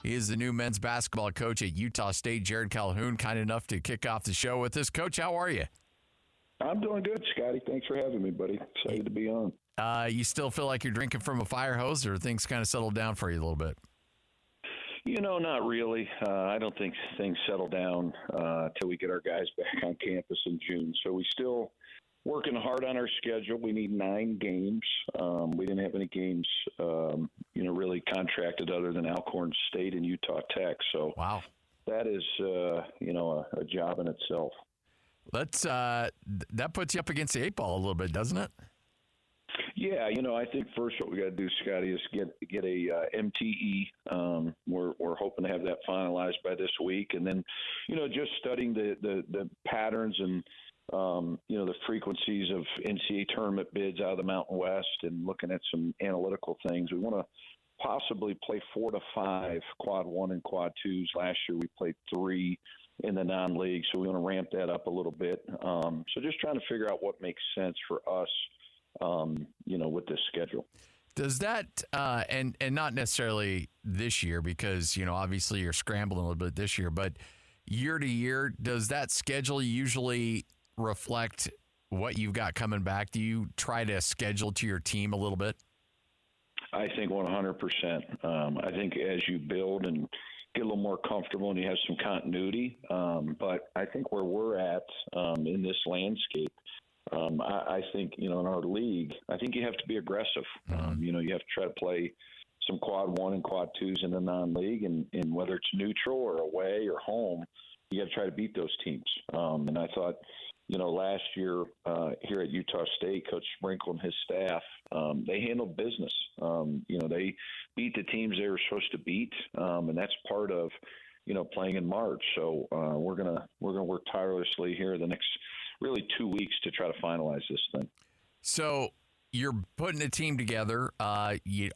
He is the new men's basketball coach at Utah State. Jerrod Calhoun, kind enough to kick off the show with us. Coach, how are you? I'm doing good, Scotty. Thanks for having me, buddy. Excited to be on. You still feel like you're drinking from a fire hose, or things kind of settled down for you a little bit? Not really. I don't think things settle down till we get our guys back on campus in June. So we still working hard on our schedule. We need 9 games. We didn't have any games, really contracted other than Alcorn State and Utah Tech. So wow, that is, a job in itself. That puts you up against the 8 ball a little bit, doesn't it? Yeah, I think first what we got to do, Scotty, is get a MTE. We're hoping to have that finalized by this week, and then, just studying the patterns and the frequencies of NCAA tournament bids out of the Mountain West, and looking at some analytical things. We want to possibly play 4 to 5 quad 1 and quad 2s. Last year we played 3 in the non-league, so we want to ramp that up a little bit. So just trying to figure out what makes sense for us. With this schedule. Does that, and not necessarily this year, because, obviously you're scrambling a little bit this year, but year to year, does that schedule usually reflect what you've got coming back? Do you try to schedule to your team a little bit? I think 100%. I think as you build and get a little more comfortable and you have some continuity, but I think where we're at in this landscape, I think, in our league, I think you have to be aggressive. You have to try to play some quad 1 and quad 2s in the non-league, and whether it's neutral or away or home, you got to try to beat those teams. And I thought, last year here at Utah State, Coach Sprinkle and his staff, they handled business. They beat the teams they were supposed to beat, and that's part of, playing in March. So we're gonna work tirelessly here the next really 2 weeks to try to finalize this thing. So you're putting a team together. You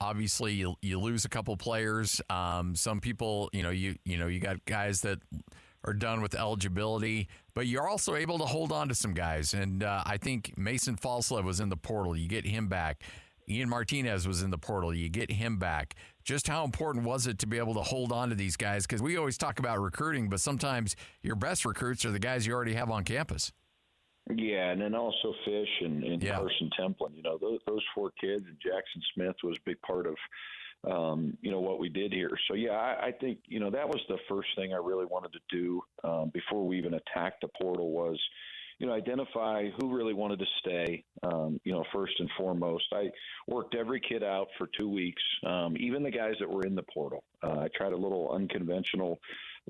lose a couple players. Some people, you got guys that are done with eligibility, but you're also able to hold on to some guys. And I think Mason Falslev was in the portal. You get him back. Ian Martinez was in the portal. You get him back. Just how important was it to be able to hold on to these guys? Because we always talk about recruiting, but sometimes your best recruits are the guys you already have on campus. Yeah, and then also Fish and Carson Templin. Those 4 kids, and Jackson Smith was a big part of, what we did here. So, I think, that was the first thing I really wanted to do before we even attacked the portal was, identify who really wanted to stay, first and foremost. I worked every kid out for 2 weeks, even the guys that were in the portal. I tried a little unconventional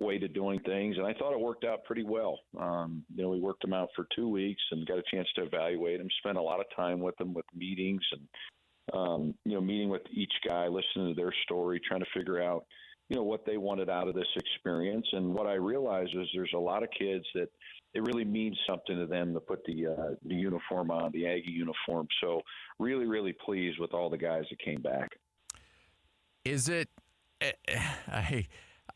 way to doing things, and I thought it worked out pretty well. We worked them out for 2 weeks and got a chance to evaluate them, spent a lot of time with them with meetings and, meeting with each guy, listening to their story, trying to figure out, what they wanted out of this experience. And what I realized is there's a lot of kids that it really means something to them to put the uniform on, the Aggie uniform. So really, really pleased with all the guys that came back. Is it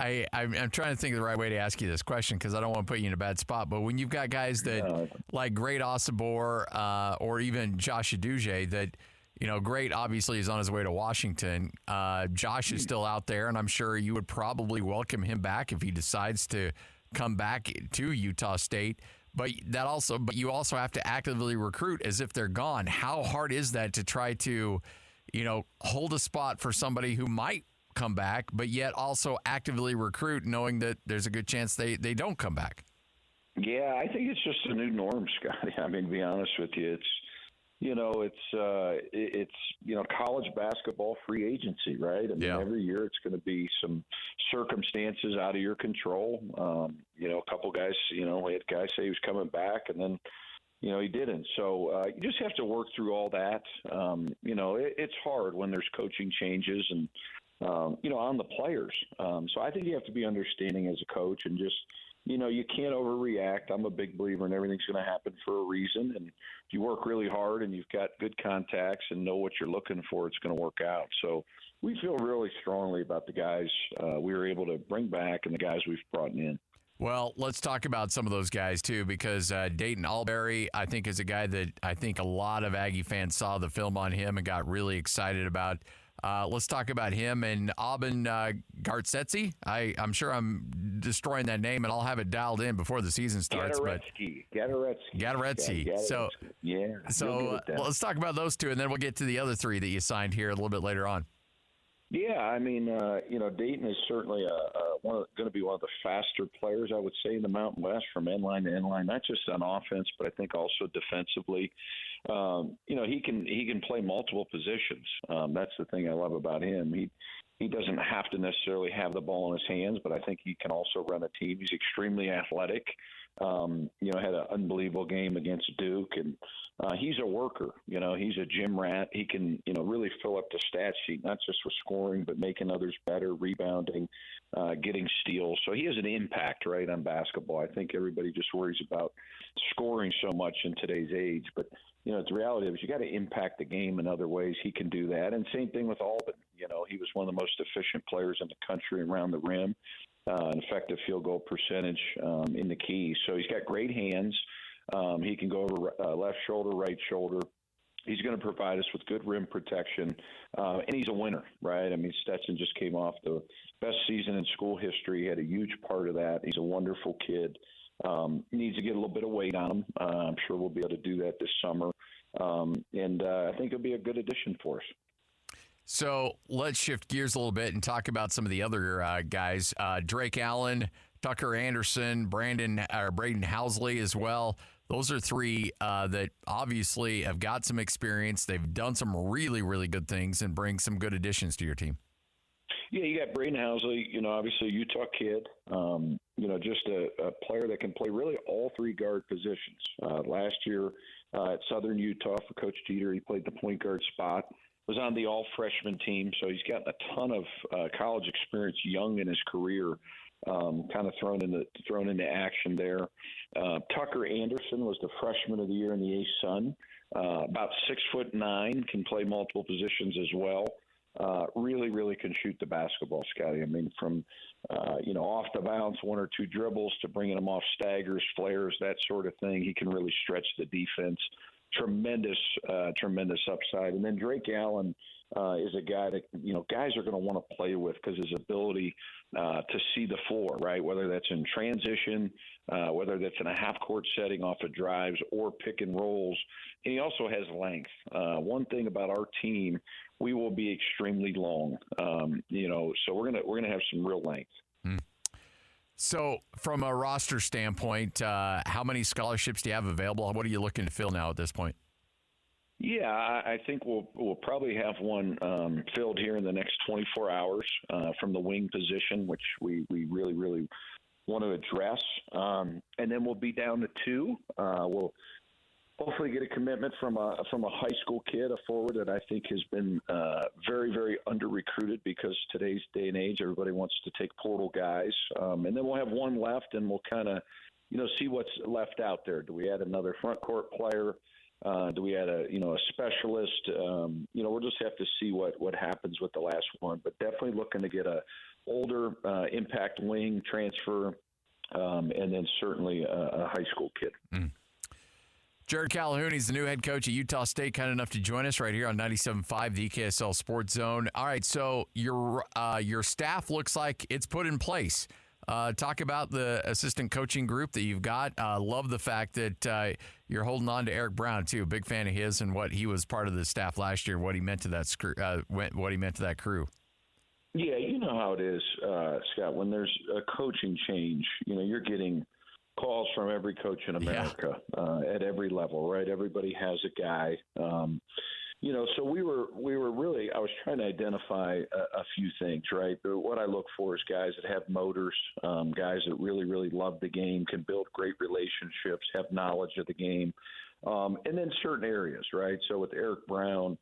I'm trying to think of the right way to ask you this question because I don't want to put you in a bad spot. But when you've got guys that like Great Osabor or even Josh Aduje that, Great obviously is on his way to Washington. Josh is still out there, and I'm sure you would probably welcome him back if he decides to come back to Utah State. But you also have to actively recruit as if they're gone. How hard is that to try to, hold a spot for somebody who might come back, but yet also actively recruit, knowing that there's a good chance they don't come back? Yeah, I think it's just a new norm, Scotty. I mean, to be honest with you, it's college basketball free agency, right? I mean, every year it's going to be some circumstances out of your control. A couple guys, we had guys say he was coming back, and then, he didn't. So you just have to work through all that. It's hard when there's coaching changes and, on the players. So I think you have to be understanding as a coach and just, you can't overreact. I'm a big believer in everything's going to happen for a reason. And if you work really hard and you've got good contacts and know what you're looking for, it's going to work out. So we feel really strongly about the guys we were able to bring back and the guys we've brought in. Well, let's talk about some of those guys, too, because Dayton Alberry, I think, is a guy that I think a lot of Aggie fans saw the film on him and got really excited about. Let's talk about him and Aubin Gartsetsi. I'm sure I'm destroying that name, and I'll have it dialed in before the season starts. Gadaretsky. So let's talk about those two, and then we'll get to the other three that you signed here a little bit later on. Yeah, I mean, Dayton is certainly going to be one of the faster players, I would say, in the Mountain West from end line to end line, not just on offense, but I think also defensively. He can play multiple positions. That's the thing I love about him. He doesn't have to necessarily have the ball in his hands, but I think he can also run a team. He's extremely athletic. Had an unbelievable game against Duke, and he's a worker. He's a gym rat. He can, really fill up the stat sheet, not just with scoring, but making others better, rebounding, getting steals. So he has an impact, right, on basketball. I think everybody just worries about scoring so much in today's age, but the reality is you got to impact the game in other ways. He can do that, and same thing with Aubin. He was one of the most efficient players in the country around the rim. An effective field goal percentage in the key. So he's got great hands. He can go over left shoulder, right shoulder. He's going to provide us with good rim protection, and he's a winner, right? I mean, Stetson just came off the best season in school history. He had a huge part of that. He's a wonderful kid. Needs to get a little bit of weight on him. I'm sure we'll be able to do that this summer, and I think it'll be a good addition for us. So let's shift gears a little bit and talk about some of the other guys. Drake Allen, Tucker Anderson, Braden Housley as well. Those are three that obviously have got some experience. They've done some really, really good things and bring some good additions to your team. Yeah, you got Braden Housley, obviously a Utah kid, just a player that can play really all three guard positions. Last year at Southern Utah for Coach Jeter, he played the point guard spot. Was on the all-freshman team, so he's got a ton of college experience young in his career, kind of thrown into action there. Tucker Anderson was the freshman of the year in the A-Sun. About 6'9", can play multiple positions as well. Really, really can shoot the basketball, Scotty. I mean, from, off the bounce, one or two dribbles to bringing them off staggers, flares, that sort of thing. He can really stretch the defense. Tremendous upside. And then Drake Allen is a guy that, guys are going to want to play with because his ability to see the floor, right? Whether that's in transition, whether that's in a half-court setting off of drives or pick and rolls. And he also has length. One thing about our team, we will be extremely long, so we're gonna have some real length. So from a roster standpoint, how many scholarships do you have available? What are you looking to fill now at this point? Yeah, I think we'll probably have one filled here in the next 24 hours from the wing position, which we really, really want to address. And then we'll be down to two. We'll hopefully get a commitment from a high school kid, a forward that I think has been very, very under-recruited because today's day and age, everybody wants to take portal guys. And then we'll have one left, and we'll kind of, see what's left out there. Do we add another front court player? Do we add a specialist? We'll just have to see what happens with the last one. But definitely looking to get a older impact wing transfer, and then certainly a high school kid. Jerrod Calhoun, he's the new head coach at Utah State, kind enough to join us right here on 97.5, the EKSL Sports Zone. All right, so your staff looks like it's put in place. Talk about the assistant coaching group that you've got. Love the fact that you're holding on to Eric Brown, too. Big fan of his and what he was part of the staff last year, what he meant to that crew. Yeah, you know how it is, Scott. When there's a coaching change, you're getting calls from every coach in America at every level, right? Everybody has a guy. So we were really, I was trying to identify a few things, right? What I look for is guys that have motors, guys that really, really love the game, can build great relationships, have knowledge of the game, and then certain areas, right? So with Eric Brown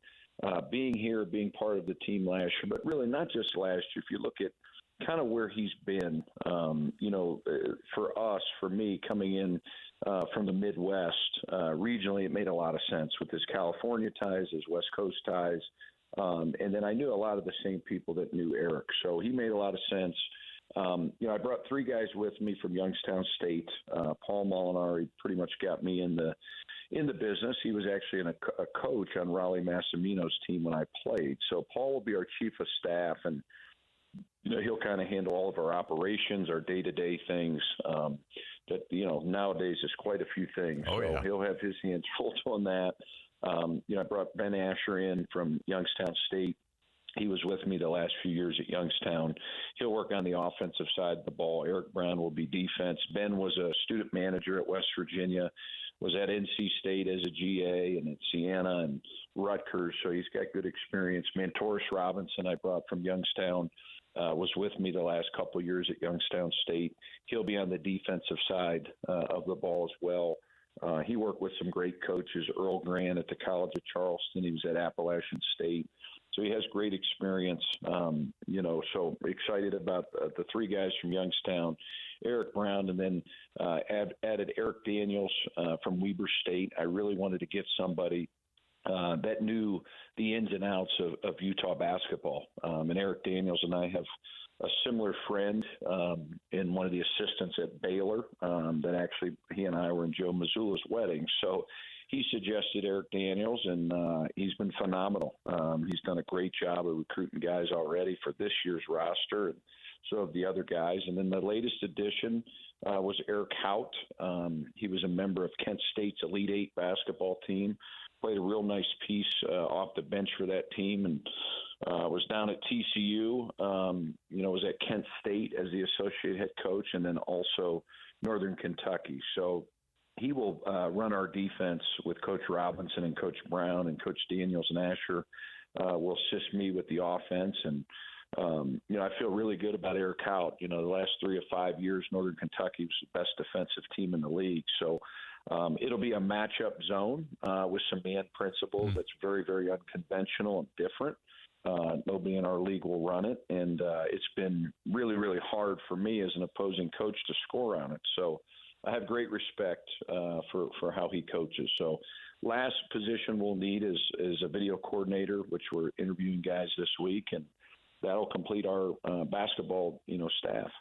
being here, being part of the team last year, but really not just last year, if you look at kind of where he's been, for me, coming in from the Midwest, regionally, it made a lot of sense with his California ties, his West Coast ties. And then I knew a lot of the same people that knew Eric. So he made a lot of sense. I brought 3 guys with me from Youngstown State. Paul Molinari pretty much got me in the business. He was actually a coach on Raleigh Massimino's team when I played. So Paul will be our chief of staff, and he'll kind of handle all of our operations, our day-to-day things. That nowadays is quite a few things. So he'll have his hands full on that. I brought Ben Asher in from Youngstown State. He was with me the last few years at Youngstown. He'll work on the offensive side of the ball. Eric Brown will be defense. Ben was a student manager at West Virginia, was at NC State as a GA and at Siena and Rutgers, so he's got good experience. Mantoris Robinson I brought from Youngstown was with me the last couple of years at Youngstown State. He'll be on the defensive side of the ball as well. He worked with some great coaches, Earl Grant at the College of Charleston. He was at Appalachian State. So he has great experience, so excited about the 3 guys from Youngstown, Eric Brown, and then added Eric Daniels from Weber State. I really wanted to get somebody that knew the ins and outs of Utah basketball. And Eric Daniels and I have a similar friend in one of the assistants at Baylor that actually he and I were in Joe Mazzulla's wedding. So he suggested Eric Daniels, and he's been phenomenal. He's done a great job of recruiting guys already for this year's roster, and so have the other guys. And then the latest addition was Eric Hout. He was a member of Kent State's Elite Eight basketball team, played a real nice piece off the bench for that team, and was down at TCU, was at Kent State as the associate head coach, and then also Northern Kentucky. So he will run our defense with Coach Robinson and Coach Brown, and Coach Daniels and Asher will assist me with the offense. And, I feel really good about Eric Hout. The last 3 or 5 years, Northern Kentucky was the best defensive team in the league. So it'll be a matchup zone with some man principles that's very, very unconventional and different. Nobody in our league will run it, and it's been really, really hard for me as an opposing coach to score on it. So I have great respect for how he coaches. So last position we'll need is a video coordinator, which we're interviewing guys this week, and that'll complete our basketball staff.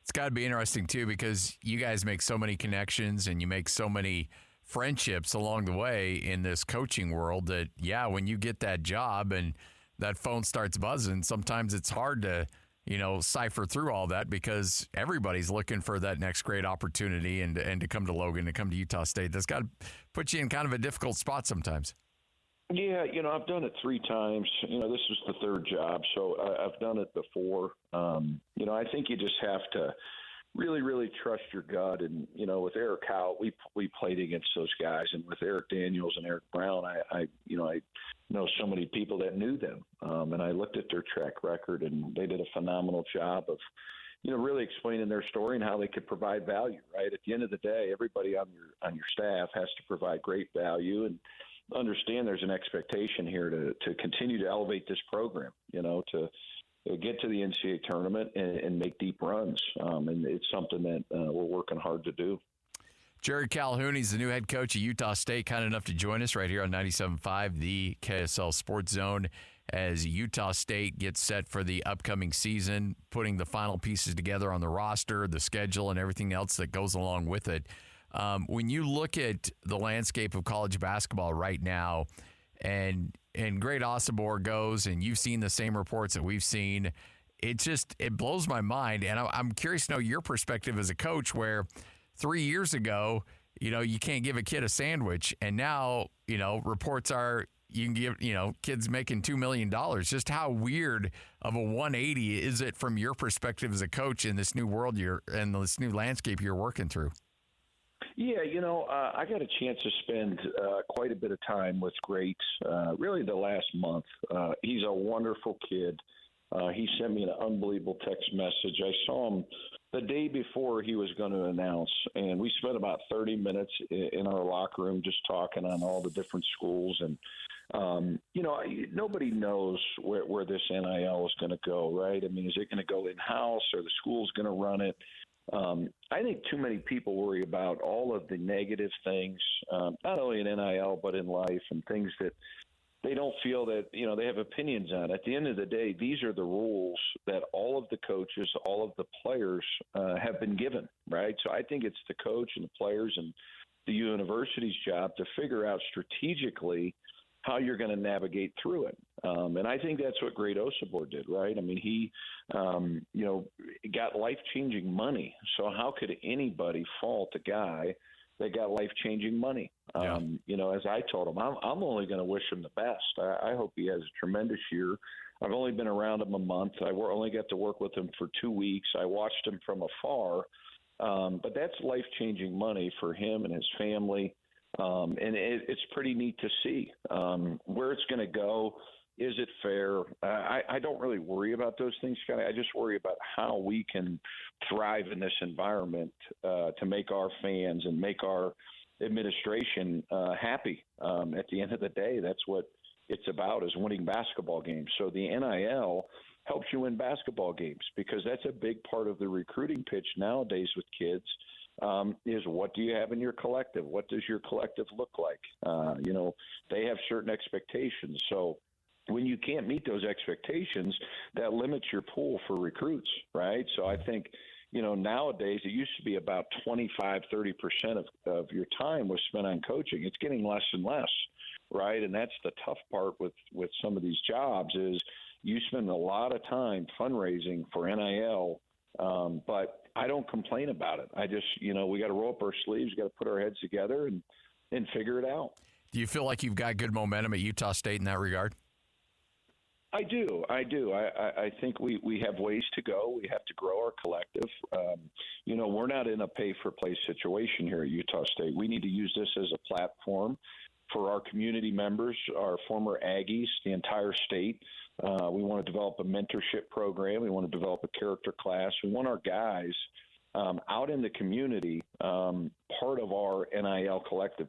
It's got to be interesting too, because you guys make so many connections and you make so many friendships along the way in this coaching world that when you get that job and that phone starts buzzing, sometimes it's hard to cipher through all that, because everybody's looking for that next great opportunity and to come to Logan, to come to Utah State. That's got to put you in kind of a difficult spot sometimes. Yeah, I've done it 3 times. This is the 3rd job, so I've done it before. I think you just have to really, really trust your gut. And, with Eric Hout, we played against those guys. And with Eric Daniels and Eric Brown, I know so many people that knew them. And I looked at their track record, and they did a phenomenal job of, really explaining their story and how they could provide value, right? At the end of the day, everybody on your staff has to provide great value, and understand there's an expectation here to continue to elevate this program, to get to the NCAA tournament and make deep runs. And it's something that we're working hard to do. Jerrod Calhoun, he's the new head coach at Utah State, kind enough to join us right here on 97.5, the KSL Sports Zone, as Utah State gets set for the upcoming season, putting the final pieces together on the roster, the schedule, and everything else that goes along with it. When you look at the landscape of college basketball right now, and Great Osobor goes, and you've seen the same reports that we've seen, it blows my mind. And I'm curious to know your perspective as a coach, where 3 years ago, you can't give a kid a sandwich, and now, reports are you can give, kids making $2 million. Just how weird of a 180 is it from your perspective as a coach in this new world and this new landscape you're working through? Yeah, I got a chance to spend quite a bit of time with Great, really the last month. He's a wonderful kid. He sent me an unbelievable text message. I saw him the day before he was going to announce, and we spent about 30 minutes in our locker room just talking on all the different schools. And, nobody knows where this NIL is going to go, right? I mean, is it going to go in-house, or the school's going to run it? I think too many people worry about all of the negative things, not only in NIL but in life, and things that they don't feel that, they have opinions on. At the end of the day, these are the rules that all of the coaches, all of the players have been given, right? So I think it's the coach and the players and the university's job to figure out strategically how you're going to navigate through it. And I think that's what Great Osibor did, right? I mean, he, got life-changing money. So how could anybody fault a guy that got life-changing money? Yeah. As I told him, I'm only going to wish him the best. I hope he has a tremendous year. I've only been around him a month. I only got to work with him for 2 weeks. I watched him from afar. But that's life-changing money for him and his family. And it's pretty neat to see where it's going to go. Is it fair? I don't really worry about those things, Scotty. I just worry about how we can thrive in this environment to make our fans and make our administration happy. At the end of the day, that's what it's about, is winning basketball games. So the NIL helps you win basketball games, because that's a big part of the recruiting pitch nowadays with kids. Is what do you have in your collective? What does your collective look like? They have certain expectations. So when you can't meet those expectations, that limits your pool for recruits, right? So I think, nowadays it used to be about 25, 30% of your time was spent on coaching. It's getting less and less, right? And that's the tough part with some of these jobs, is you spend a lot of time fundraising for NIL, but I don't complain about it. I just, we got to roll up our sleeves, got to put our heads together and figure it out. Do you feel like you've got good momentum at Utah State in that regard? I do. I think we have ways to go. We have to grow our collective. We're not in a pay-for-play situation here at Utah State. We need to use this as a platform for our community members, our former Aggies, the entire state. We want to develop a mentorship program. We want to develop a character class. We want our guys out in the community, part of our NIL collective.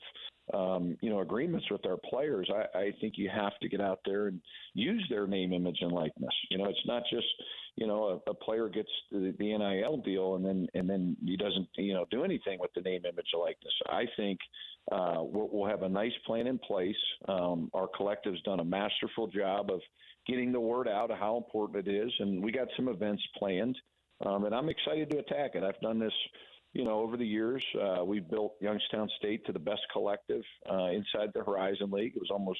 Agreements with our players. I think you have to get out there and use their name, image, and likeness. It's not just, a player gets the NIL deal and then he doesn't, do anything with the name, image, or likeness. I think we'll have a nice plan in place. Our collective's done a masterful job of getting the word out of how important it is, and we got some events planned, and I'm excited to attack it. I've done this over the years. We built Youngstown State to the best collective inside the Horizon League. It was almost,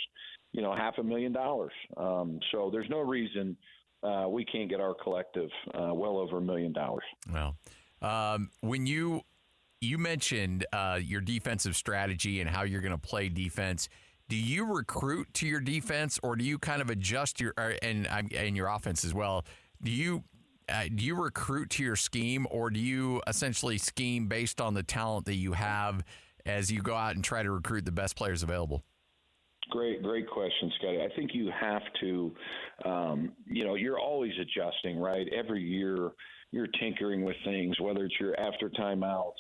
$500,000. So there's no reason we can't get our collective well over $1 million. Well, when you mentioned your defensive strategy and how you're going to play defense, do you recruit to your defense, or do you kind of adjust and your offense as well? Do you recruit to your scheme, or do you essentially scheme based on the talent that you have as you go out and try to recruit the best players available? Great question, Scotty. I think you have to, you're always adjusting, right? Every year you're tinkering with things, whether it's your after timeouts,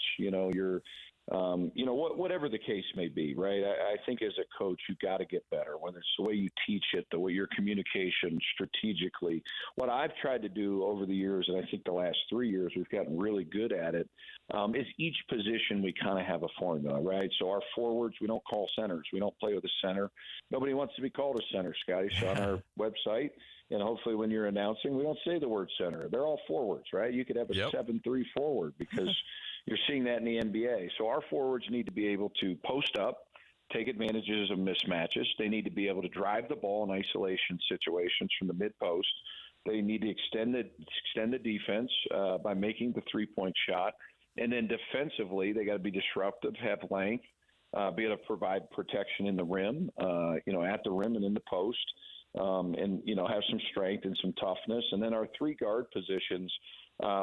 whatever the case may be, right? I think as a coach, you got to get better, whether it's the way you teach it, the way your communication strategically. What I've tried to do over the years, and I think the last 3 years we've gotten really good at it, is each position we kind of have a formula, right? So our forwards, we don't call centers. We don't play with a center. Nobody wants to be called a center, Scotty. So on our website, and hopefully when you're announcing, we don't say the word center. They're all forwards, right? You could have a 7-3 forward because you're seeing that in the NBA. So our forwards need to be able to post up, take advantages of mismatches. They need to be able to drive the ball in isolation situations from the mid-post. They need to extend the defense by making the three-point shot. And then defensively, they got to be disruptive, have length, be able to provide protection in the rim, at the rim and in the post. And have some strength and some toughness. And then our three guard positions,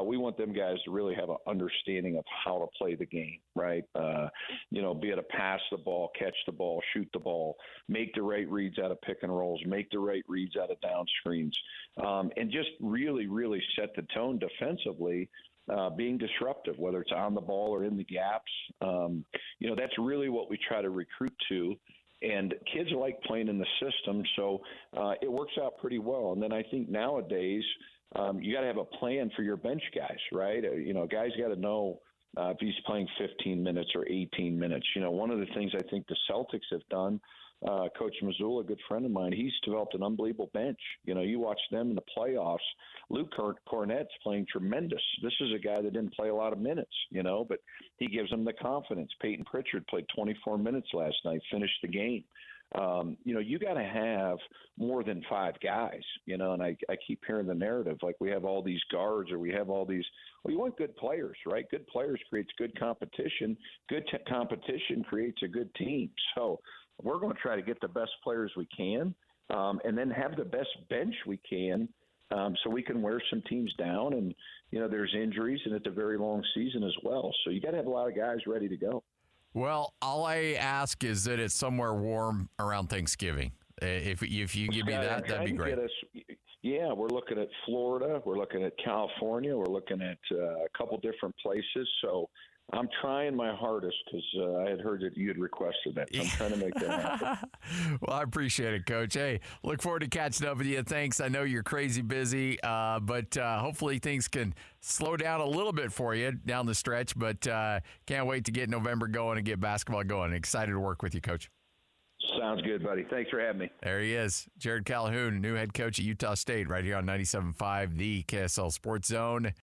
we want them guys to really have an understanding of how to play the game, right? Be able to pass the ball, catch the ball, shoot the ball, make the right reads out of pick and rolls, make the right reads out of down screens, and just really, really set the tone defensively, being disruptive, whether it's on the ball or in the gaps. That's really what we try to recruit to. And kids like playing in the system, so it works out pretty well. And then I think nowadays you got to have a plan for your bench guys, right? Guys got to know, if he's playing 15 minutes or 18 minutes. One of the things I think the Celtics have done, Coach Mazzulla, a good friend of mine, he's developed an unbelievable bench. You watch them in the playoffs. Luke Cornett's playing tremendous. This is a guy that didn't play a lot of minutes, but he gives them the confidence. Peyton Pritchard played 24 minutes last night, finished the game. You got to have more than 5 guys, and I keep hearing the narrative like we have all these guards or we have all these. Well, you want good players, right? Good players creates good competition. Good competition creates a good team. So we're going to try to get the best players we can, and then have the best bench we can, so we can wear some teams down. And there's injuries, and it's a very long season as well. So you got to have a lot of guys ready to go. Well, all I ask is that it's somewhere warm around Thanksgiving. If you give me that, that'd be great. Yeah, we're looking at Florida. We're looking at California. We're looking at a couple different places. So I'm trying my hardest because I had heard that you had requested that. So I'm trying to make that happen. Well, I appreciate it, Coach. Hey, look forward to catching up with you. Thanks. I know you're crazy busy, but hopefully things can slow down a little bit for you down the stretch. But can't wait to get November going and get basketball going. Excited to work with you, Coach. Sounds good, buddy. Thanks for having me. There he is, Jerrod Calhoun, new head coach at Utah State, right here on 97.5, the KSL Sports Zone.